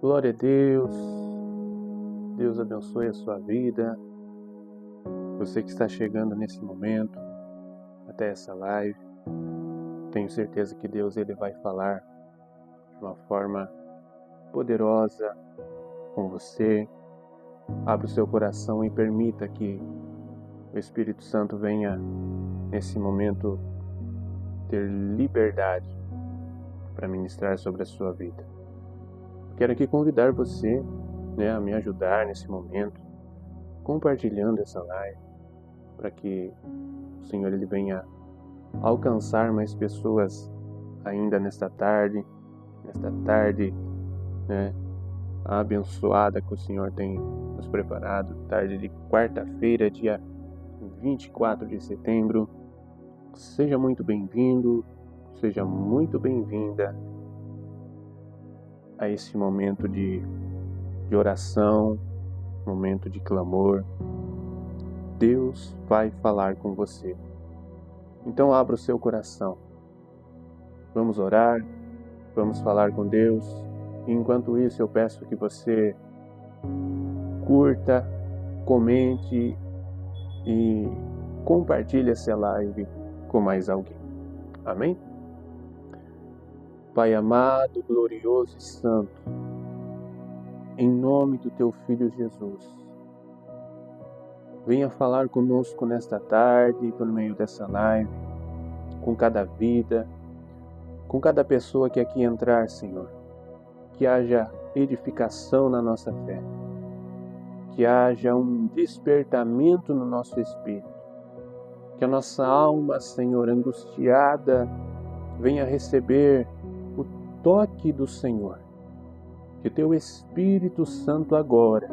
Glória a Deus. Deus abençoe a sua vida. Você que está chegando nesse momento até essa live, tenho certeza que Deus ele vai falar de uma forma poderosa com você. Abra o seu coração e permita que o Espírito Santo venha nesse momento ter liberdade para ministrar sobre a sua vida. Quero aqui convidar você, a me ajudar nesse momento, compartilhando essa live, para que o Senhor ele venha alcançar mais pessoas ainda nesta tarde, abençoada que o Senhor tem nos preparado, tarde de quarta-feira, dia 24 de setembro. Seja muito bem-vindo, seja muito bem-vinda a esse momento de oração, momento de clamor. Deus vai falar com você. Então abra o seu coração. Vamos orar, vamos falar com Deus. E enquanto isso eu peço que você curta, comente e compartilhe essa live com mais alguém. Amém? Pai amado, glorioso e santo, em nome do Teu Filho Jesus, venha falar conosco nesta tarde, por meio dessa live, com cada vida, com cada pessoa que aqui entrar, Senhor. Que haja edificação na nossa fé, que haja um despertamento no nosso espírito, que a nossa alma, Senhor, angustiada, venha receber o toque do Senhor, que o Teu Espírito Santo agora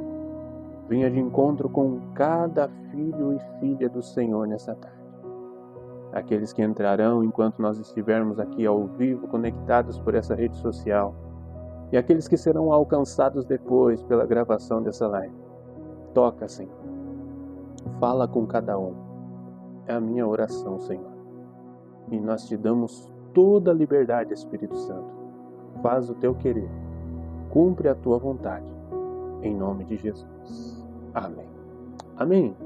venha de encontro com cada filho e filha do Senhor nessa tarde. Aqueles que entrarão enquanto nós estivermos aqui ao vivo, conectados por essa rede social, e aqueles que serão alcançados depois pela gravação dessa live. Toca, Senhor. Fala com cada um. É a minha oração, Senhor. E nós te damos toda a liberdade, Espírito Santo. Faz o teu querer. Cumpre a tua vontade. Em nome de Jesus. Amém. Amém.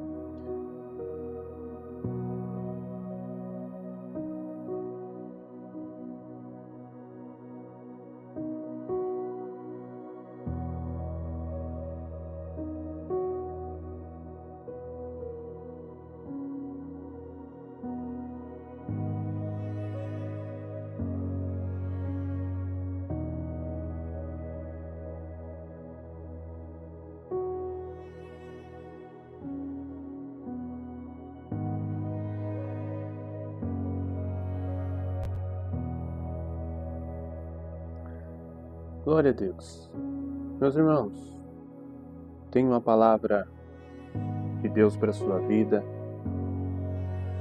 Glória a Deus. Meus irmãos, tenho uma palavra de Deus para a sua vida.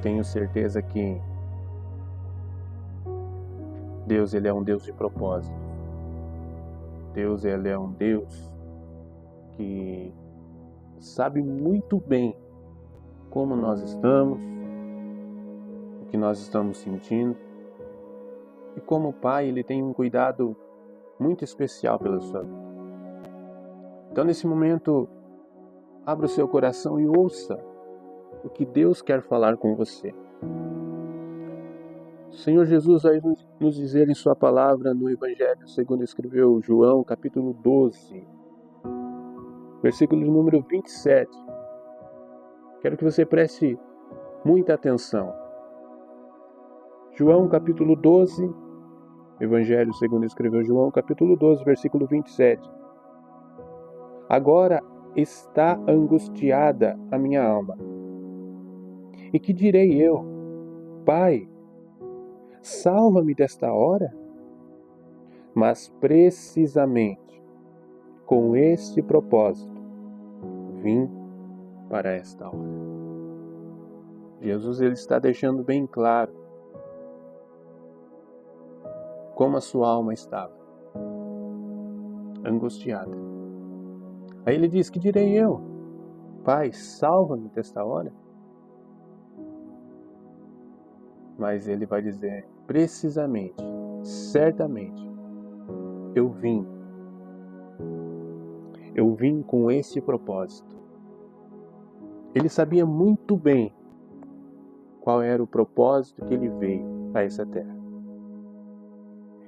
Tenho certeza que Deus ele é um Deus de propósito. Deus ele é um Deus que sabe muito bem como nós estamos, o que nós estamos sentindo. E como Pai, Ele tem um cuidado muito especial pela sua vida. Então, nesse momento, abra o seu coração e ouça o que Deus quer falar com você. O Senhor Jesus vai nos dizer em sua palavra no Evangelho, segundo escreveu João, capítulo 12, versículo número 27. Quero que você preste muita atenção. João, capítulo 12, Evangelho segundo escreveu João, capítulo 12, versículo 27. Agora está angustiada a minha alma. E que direi eu? Pai, salva-me desta hora? Mas precisamente com este propósito vim para esta hora. Jesus ele está deixando bem claro como a sua alma estava, angustiada. Aí ele diz, que direi eu? Pai, salva-me desta hora? Mas ele vai dizer, precisamente, certamente, eu vim Eu vim com esse propósito. Ele sabia muito bem qual era o propósito que ele veio a essa terra.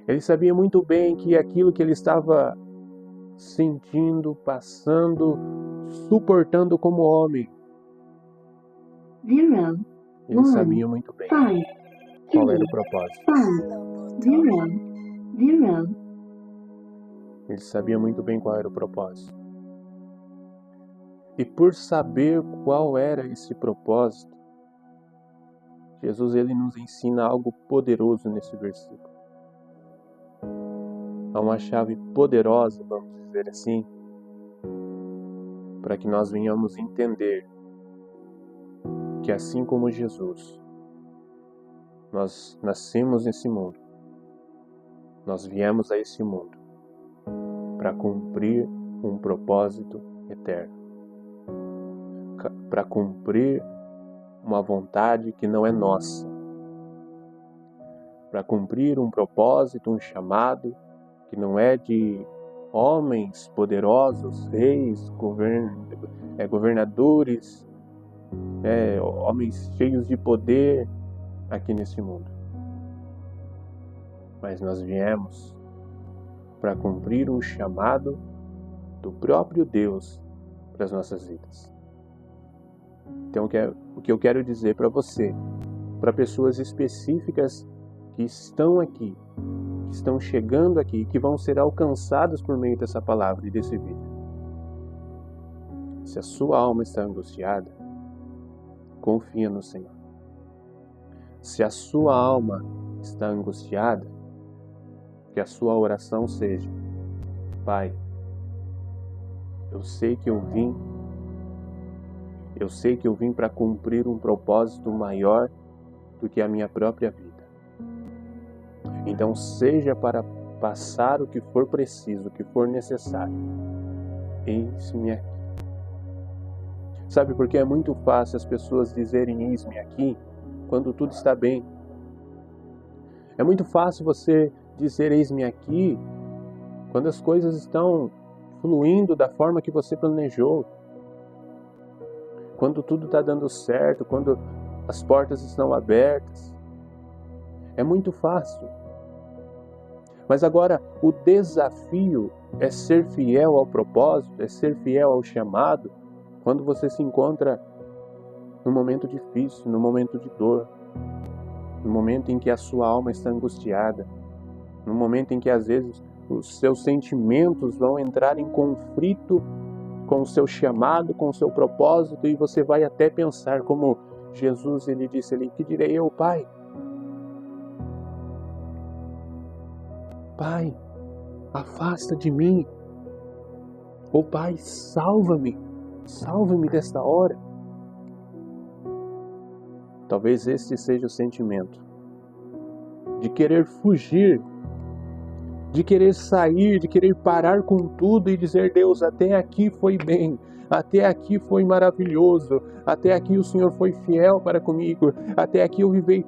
Ele sabia muito bem que aquilo que ele estava sentindo, passando, suportando como homem, ele sabia muito bem qual era o propósito. Ele sabia muito bem qual era o propósito. E por saber qual era esse propósito, Jesus ele nos ensina algo poderoso nesse versículo. Há uma chave poderosa, vamos dizer assim, para que nós venhamos entender que assim como Jesus, nós nascemos nesse mundo, nós viemos a esse mundo para cumprir um propósito eterno, para cumprir uma vontade que não é nossa, para cumprir um propósito, um chamado que não é de homens poderosos, reis, governadores, homens cheios de poder aqui nesse mundo. Mas nós viemos para cumprir um chamado do próprio Deus para as nossas vidas. Então, o que eu quero dizer para você, para pessoas específicas que estão aqui, que estão chegando aqui, que vão ser alcançadas por meio dessa palavra e desse vídeo. Se a sua alma está angustiada, confia no Senhor. Se a sua alma está angustiada, que a sua oração seja: Pai, eu sei que eu vim para cumprir um propósito maior do que a minha própria vida. Então, seja para passar o que for preciso, o que for necessário, eis-me aqui. Sabe por que é muito fácil as pessoas dizerem eis-me aqui quando tudo está bem? É muito fácil você dizer eis-me aqui quando as coisas estão fluindo da forma que você planejou, quando tudo está dando certo, quando as portas estão abertas. É muito fácil. Mas agora, o desafio é ser fiel ao propósito, é ser fiel ao chamado, quando você se encontra num momento difícil, num momento de dor, no momento em que a sua alma está angustiada, no momento em que às vezes os seus sentimentos vão entrar em conflito com o seu chamado, com o seu propósito, e você vai até pensar, como Jesus ele disse ali: que direi eu, Pai? Pai, afasta de mim. Ou Pai, salva-me desta hora. Talvez este seja o sentimento de querer fugir, de querer sair, de querer parar com tudo e dizer: Deus, até aqui foi bem, até aqui foi maravilhoso, até aqui o Senhor foi fiel para comigo, até aqui eu vivi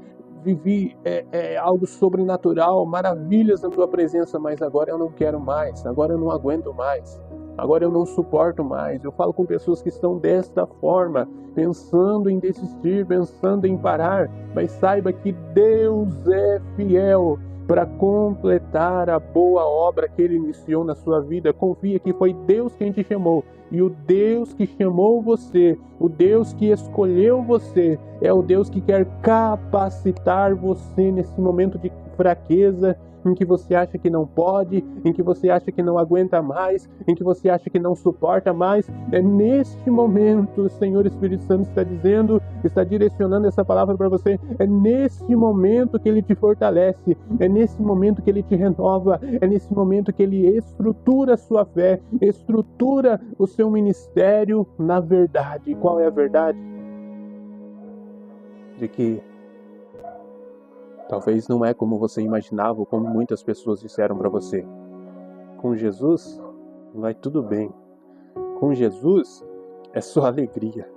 algo sobrenatural, maravilhas na tua presença, mas agora eu não quero mais, agora eu não aguento mais, agora eu não suporto mais. Eu falo com pessoas que estão desta forma, pensando em desistir, pensando em parar, mas saiba que Deus é fiel para completar a boa obra que Ele iniciou na sua vida. Confia que foi Deus quem te chamou, e o Deus que chamou você, o Deus que escolheu você, é o Deus que quer capacitar você nesse momento de fraqueza, em que você acha que não pode, em que você acha que não aguenta mais, em que você acha que não suporta mais. É neste momento o Senhor Espírito Santo está dizendo, está direcionando essa palavra para você. É neste momento que Ele te fortalece, é nesse momento que Ele te renova, é nesse momento que Ele estrutura a sua fé, estrutura o seu ministério na verdade. Qual é a verdade? De que talvez não é como você imaginava ou como muitas pessoas disseram para você. Com Jesus vai tudo bem. Com Jesus é só alegria.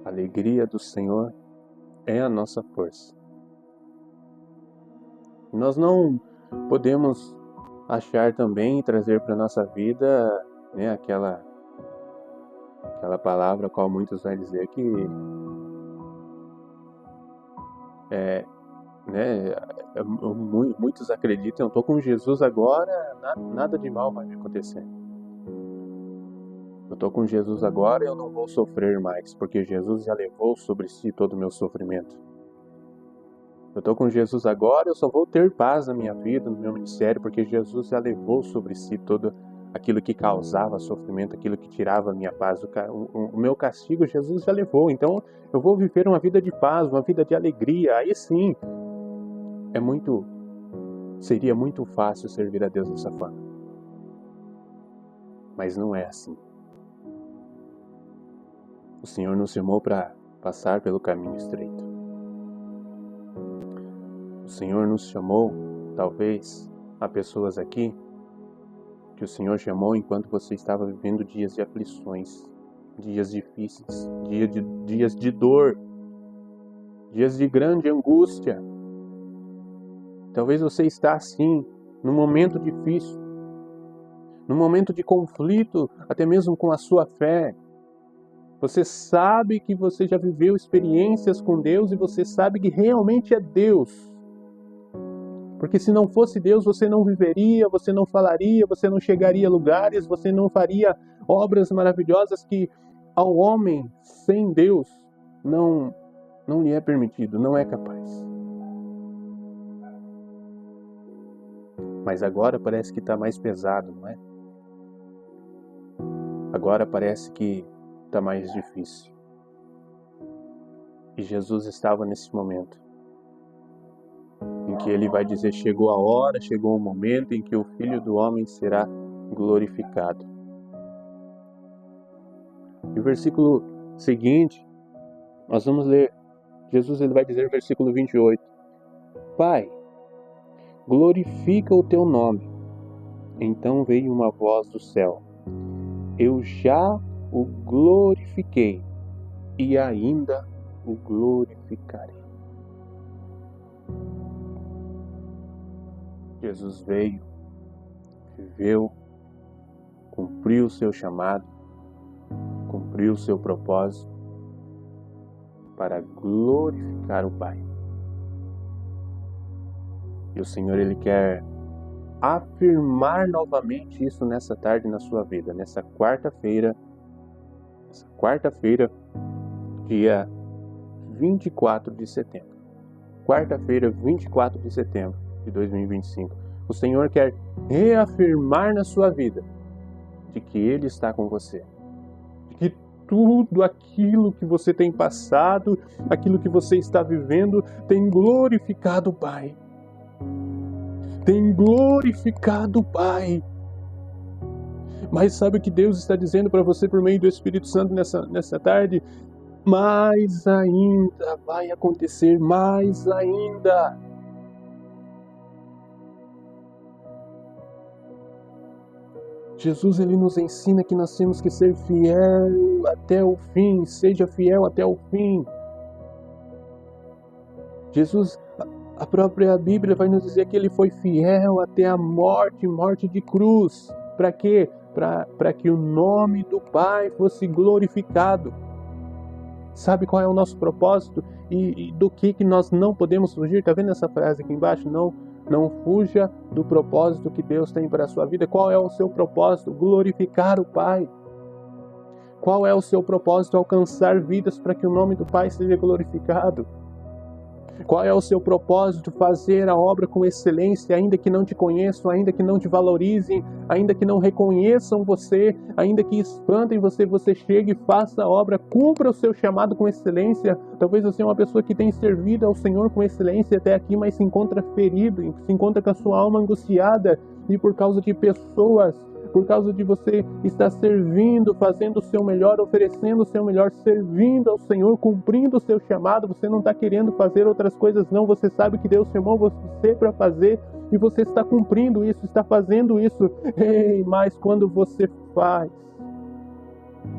A alegria do Senhor é a nossa força. Nós não podemos achar também e trazer para a nossa vida, né, aquela palavra a qual muitos vão dizer que né, muitos acreditam, eu estou com Jesus agora, nada de mal vai me acontecer. Eu estou com Jesus agora e eu não vou sofrer mais, porque Jesus já levou sobre si todo o meu sofrimento. Eu estou com Jesus agora, eu só vou ter paz na minha vida, no meu ministério, porque Jesus já levou sobre si todo aquilo que causava sofrimento, aquilo que tirava a minha paz. O meu castigo Jesus já levou, então eu vou viver uma vida de paz, uma vida de alegria. Aí sim, seria muito fácil servir a Deus dessa forma. Mas não é assim. O Senhor nos chamou para passar pelo caminho estreito. O Senhor nos chamou, talvez, há pessoas aqui que o Senhor chamou enquanto você estava vivendo dias de aflições, dias difíceis, dias de dor, dias de grande angústia. Talvez você está assim, num momento difícil, num momento de conflito, até mesmo com a sua fé. Você sabe que você já viveu experiências com Deus e você sabe que realmente é Deus. Porque se não fosse Deus, você não viveria, você não falaria, você não chegaria a lugares, você não faria obras maravilhosas que ao homem sem Deus não lhe é permitido, não é capaz. Mas agora parece que está mais pesado, não é? Agora parece que está mais difícil. E Jesus estava nesse momento em que ele vai dizer: chegou a hora, chegou o momento em que o Filho do Homem será glorificado. E o versículo seguinte, nós vamos ler, Jesus ele vai dizer no versículo 28, Pai, glorifica o teu nome. Então veio uma voz do céu, eu já o glorifiquei e ainda o glorificarei. Jesus veio, viveu, cumpriu o seu chamado, cumpriu o seu propósito para glorificar o Pai. E o Senhor ele quer afirmar novamente isso nessa tarde na sua vida, nessa quarta-feira, dia 24 de setembro. Quarta-feira, 24 de setembro de 2025. O Senhor quer reafirmar na sua vida de que Ele está com você. De que tudo aquilo que você tem passado, aquilo que você está vivendo, tem glorificado o Pai. Tem glorificado o Pai. Mas sabe o que Deus está dizendo para você por meio do Espírito Santo nessa tarde? Mais ainda vai acontecer, mais ainda. Jesus ele nos ensina que nós temos que ser fiel até o fim, seja fiel até o fim. Jesus, a própria Bíblia vai nos dizer que ele foi fiel até a morte de cruz. Para quê? Para que o nome do Pai fosse glorificado. Sabe qual é o nosso propósito e do que nós não podemos fugir? Está vendo essa frase aqui embaixo? Não fuja do propósito que Deus tem para a sua vida. Qual é o seu propósito? Glorificar o Pai. Qual é o seu propósito? Alcançar vidas para que o nome do Pai seja glorificado. Qual é o seu propósito? Fazer a obra com excelência, ainda que não te conheçam, ainda que não te valorizem, ainda que não reconheçam você, ainda que espantem você, você chegue e faça a obra, cumpra o seu chamado com excelência. Talvez você é uma pessoa que tem servido ao Senhor com excelência até aqui, mas se encontra ferido, se encontra com a sua alma angustiada, e por causa de pessoas, por causa de você estar servindo, fazendo o seu melhor, oferecendo o seu melhor, servindo ao Senhor, cumprindo o seu chamado, você não está querendo fazer outras coisas não, você sabe que Deus chamou você para fazer e você está cumprindo isso, está fazendo isso. Ei, mas quando você faz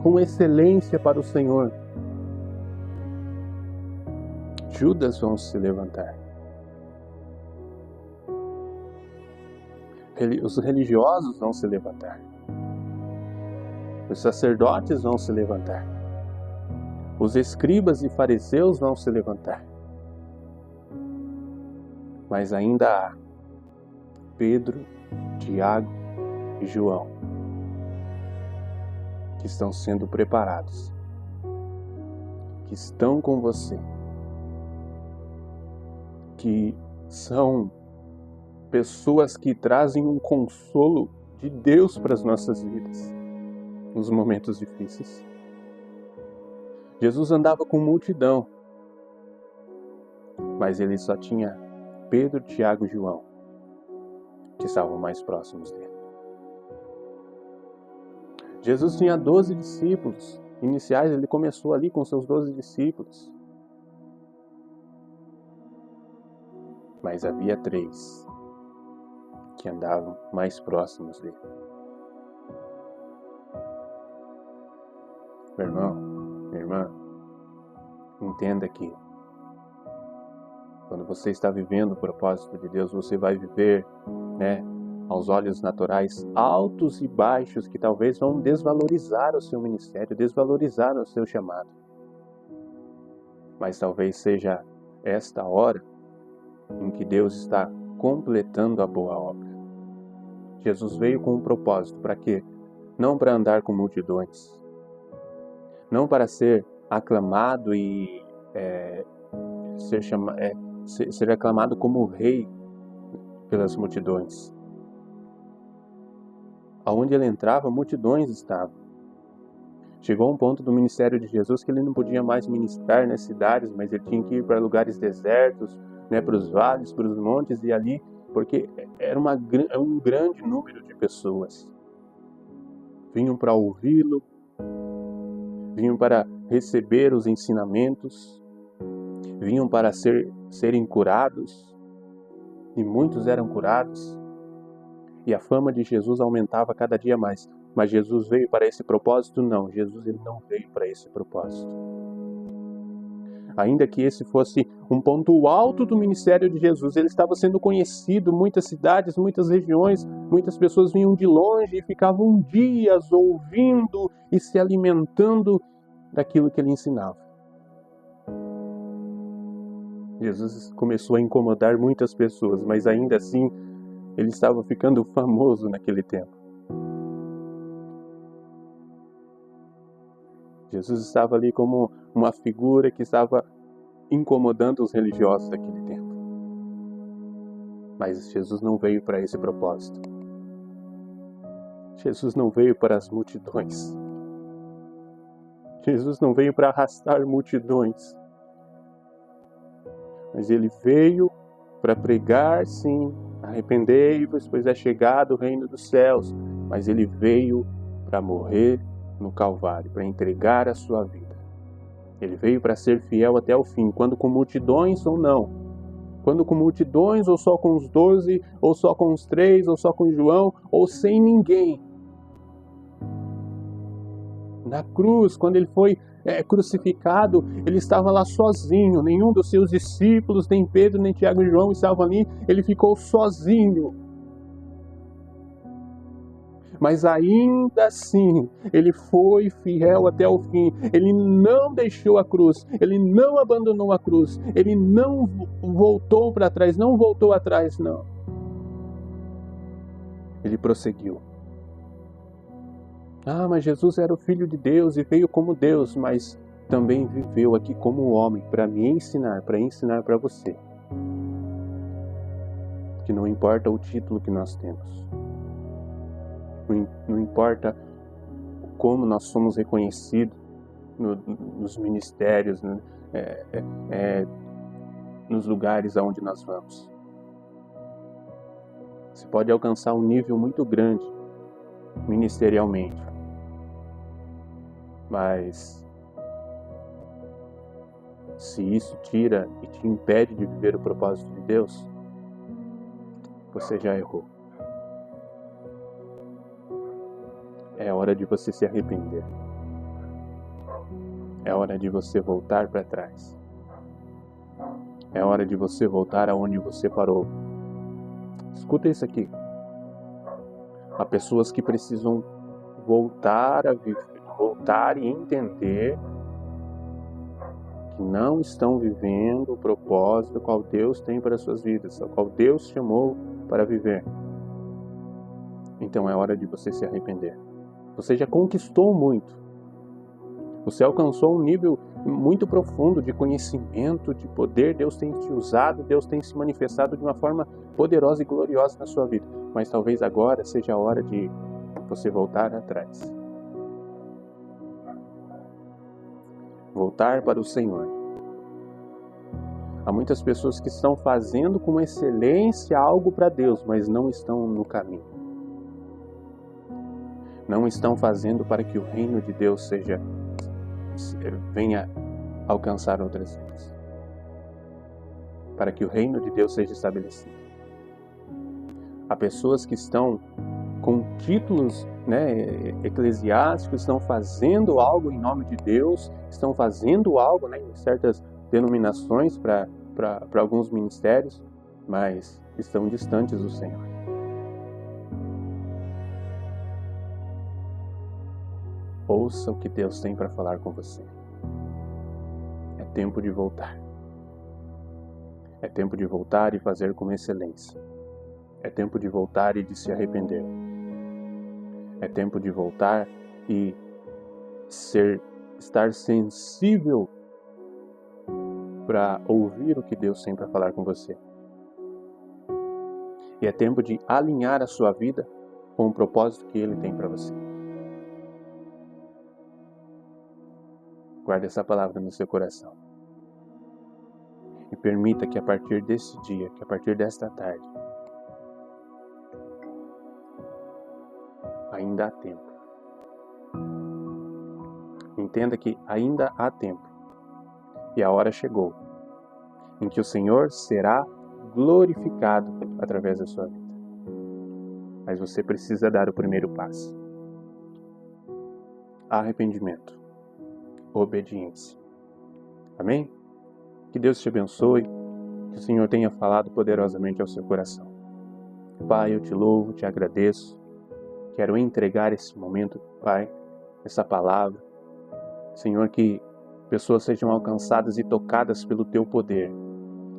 com excelência para o Senhor, Judas vão se levantar. Os religiosos vão se levantar. Os sacerdotes vão se levantar. Os escribas e fariseus vão se levantar. Mas ainda há Pedro, Tiago e João que estão sendo preparados, que estão com você, que são pessoas que trazem um consolo de Deus para as nossas vidas nos momentos difíceis. Jesus andava com multidão, mas ele só tinha Pedro, Tiago e João que estavam mais próximos dele. Jesus tinha 12 discípulos iniciais, ele começou ali com seus 12 discípulos. Mas havia 3 que andavam mais próximos dele. Meu irmão, minha irmã, entenda que quando você está vivendo o propósito de Deus, você vai viver, aos olhos naturais, altos e baixos que talvez vão desvalorizar o seu ministério, desvalorizar o seu chamado. Mas talvez seja esta hora em que Deus está completando a boa obra. Jesus veio com um propósito, para quê? Não para andar com multidões, não para ser aclamado e ser aclamado como rei pelas multidões. Aonde ele entrava, multidões estavam. Chegou um ponto do ministério de Jesus que ele não podia mais ministrar nas cidades, mas ele tinha que ir para lugares desertos, para os vales, para os montes e ali, porque era um grande número de pessoas. Vinham para ouvi-lo, vinham para receber os ensinamentos, vinham para serem curados, e muitos eram curados. E a fama de Jesus aumentava cada dia mais. Mas Jesus veio para esse propósito? Não, Jesus ele não veio para esse propósito. Ainda que esse fosse um ponto alto do ministério de Jesus, ele estava sendo conhecido, muitas cidades, muitas regiões, muitas pessoas vinham de longe e ficavam dias ouvindo e se alimentando daquilo que ele ensinava. Jesus começou a incomodar muitas pessoas, mas ainda assim ele estava ficando famoso naquele tempo. Jesus estava ali como uma figura que estava incomodando os religiosos daquele tempo. Mas Jesus não veio para esse propósito. Jesus não veio para as multidões. Jesus não veio para arrastar multidões. Mas ele veio para pregar, sim, arrependei-vos, pois é chegado o reino dos céus. Mas ele veio para morrer no Calvário, para entregar a sua vida. Ele veio para ser fiel até o fim, quando com multidões ou não. Quando com multidões, ou só com os 12, ou só com os 3, ou só com João, ou sem ninguém. Na cruz, quando ele foi crucificado, ele estava lá sozinho. Nenhum dos seus discípulos, nem Pedro, nem Tiago e João estavam ali. Ele ficou sozinho. Mas ainda assim, ele foi fiel até o fim. Ele não deixou a cruz. Ele não abandonou a cruz. Ele não voltou para trás, não voltou atrás, não. Ele prosseguiu. Ah, mas Jesus era o Filho de Deus e veio como Deus, mas também viveu aqui como homem para me ensinar, para você. Que não importa o título que nós temos. Não importa como nós somos reconhecidos nos ministérios, nos lugares aonde nós vamos. Você pode alcançar um nível muito grande ministerialmente, mas se isso tira e te impede de viver o propósito de Deus, você já errou. É hora de você se arrepender. É hora de você voltar para trás. É hora de você voltar aonde você parou. Escuta isso aqui. Há pessoas que precisam voltar a viver, voltar e entender que não estão vivendo o propósito qual Deus tem para as suas vidas, o qual Deus chamou para viver. Então é hora de você se arrepender. Você já conquistou muito. Você alcançou um nível muito profundo de conhecimento, de poder. Deus tem te usado, Deus tem se manifestado de uma forma poderosa e gloriosa na sua vida. Mas talvez agora seja a hora de você voltar atrás. Voltar para o Senhor. Há muitas pessoas que estão fazendo com excelência algo para Deus, mas não estão no caminho. Não estão fazendo para que o reino de Deus venha alcançar outras vidas. Para que o reino de Deus seja estabelecido. Há pessoas que estão com títulos, eclesiásticos, estão fazendo algo em nome de Deus, estão fazendo algo, em certas denominações para alguns ministérios, mas estão distantes do Senhor. Ouça o que Deus tem para falar com você. É tempo de voltar. É tempo de voltar e fazer com excelência. É tempo de voltar e de se arrepender. É tempo de voltar e estar sensível para ouvir o que Deus tem para falar com você. E é tempo de alinhar a sua vida com o propósito que Ele tem para você. Guarde essa palavra no seu coração. E permita que a partir desse dia, que a partir desta tarde, ainda há tempo. Entenda que ainda há tempo. E a hora chegou em que o Senhor será glorificado através da sua vida. Mas você precisa dar o primeiro passo. Arrependimento. Obediência. Amém? Que Deus te abençoe. Que o Senhor tenha falado poderosamente ao seu coração. Pai, eu te louvo, te agradeço. Quero entregar esse momento, Pai, essa palavra. Senhor, que pessoas sejam alcançadas e tocadas pelo Teu poder.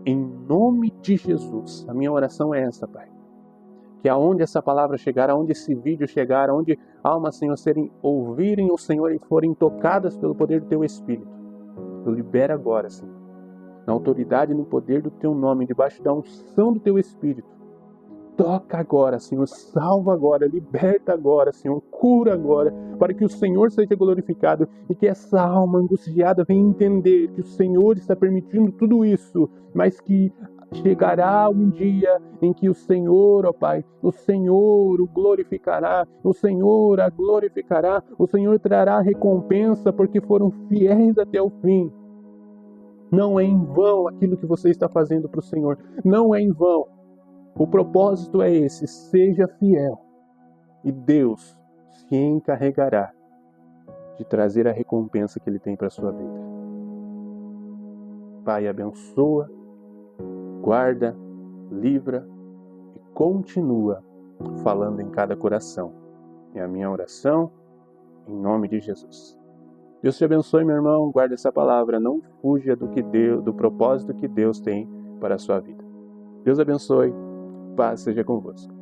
Em nome de Jesus. A minha oração é essa, Pai. Que aonde essa palavra chegar, aonde esse vídeo chegar, aonde almas, Senhor, ouvirem o Senhor e forem tocadas pelo poder do Teu Espírito. Eu libero agora, Senhor, na autoridade e no poder do Teu nome, debaixo da unção do Teu Espírito. Toca agora, Senhor, salva agora, liberta agora, Senhor, cura agora, para que o Senhor seja glorificado e que essa alma angustiada venha entender que o Senhor está permitindo tudo isso, mas que chegará um dia em que o Senhor, ó Pai, o Senhor o glorificará, o Senhor a glorificará, o Senhor trará recompensa porque foram fiéis até o fim. Não é em vão aquilo que você está fazendo para o Senhor, não é em vão. O propósito é esse, seja fiel e Deus se encarregará de trazer a recompensa que Ele tem para a sua vida. Pai, abençoa, guarda, livra e continua falando em cada coração. É a minha oração, em nome de Jesus. Deus te abençoe, meu irmão, guarda essa palavra, não fuja do propósito que Deus tem para a sua vida. Deus abençoe. Paz seja convosco.